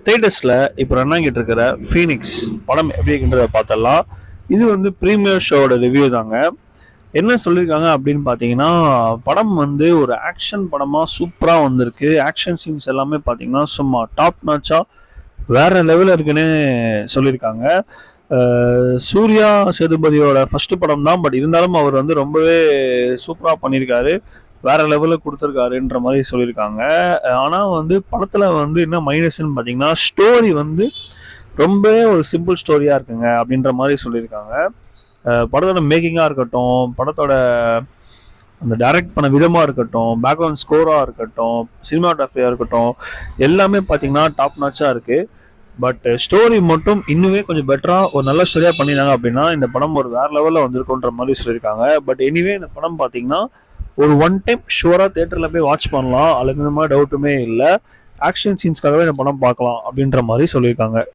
தேட்டர்ஸில் இப்போ ரன் ஆகிட்டு இருக்கிற ஃபீனிக்ஸ் படம் எப்படி இருக்குன்றத பார்த்தலாம். இது வந்து ப்ரீமியர் ஷோவோட ரிவ்யூ தாங்க. என்ன சொல்லியிருக்காங்க அப்படின்னு பார்த்தீங்கன்னா, படம் வந்து ஒரு ஆக்ஷன் படமாக சூப்பராக வந்திருக்கு. ஆக்ஷன் சீன்ஸ் எல்லாமே பார்த்தீங்கன்னா சும்மா டாப் நாச்சாக வேற லெவலில் இருக்குன்னு சொல்லியிருக்காங்க. சூர்யா சேதுபதியோட ஃபர்ஸ்ட் படம் தான், பட் இருந்தாலும் அவர் வந்து ரொம்பவே சூப்பராக பண்ணியிருக்காரு, வேற லெவலில் கொடுத்துருக்காருன்ற மாதிரி சொல்லியிருக்காங்க. ஆனால் வந்து படத்தில் வந்து என்ன மைனஸ்ன்னு பார்த்தீங்கன்னா, ஸ்டோரி வந்து ரொம்பவே ஒரு சிம்பிள் ஸ்டோரியாக இருக்குங்க அப்படின்ற மாதிரி சொல்லியிருக்காங்க. படத்தோட மேக்கிங்காக இருக்கட்டும், படத்தோட அந்த டைரக்ட் பண்ண விதமாக இருக்கட்டும், பேக்ரவுண்ட் ஸ்கோராக இருக்கட்டும், சினிமாட்டோகிராஃபியாக இருக்கட்டும், எல்லாமே பார்த்தீங்கன்னா டாப் நாச்சாக இருக்குது. பட் ஸ்டோரி மட்டும் இன்னுமே கொஞ்சம் பெட்டராக ஒரு நல்ல ஸ்டோரியாக பண்ணியிருந்தாங்க அப்படின்னா இந்த படம் ஒரு வேறு லெவலில் வந்திருக்குன்ற மாதிரி சொல்லியிருக்காங்க. பட் எனிவே இந்த படம் பார்த்தீங்கன்னா ஒரு ஒன் டைம் ஷுவராக தேட்டரில் போய் வாட்ச் பண்ணலாம், அதுக்கு இந்த மாதிரி டவுட்டுமே இல்லை. ஆக்ஷன் சீன்ஸ்க்காகவே இந்த படம் பார்க்கலாம் அப்படின்ற மாதிரி சொல்லியிருக்காங்க.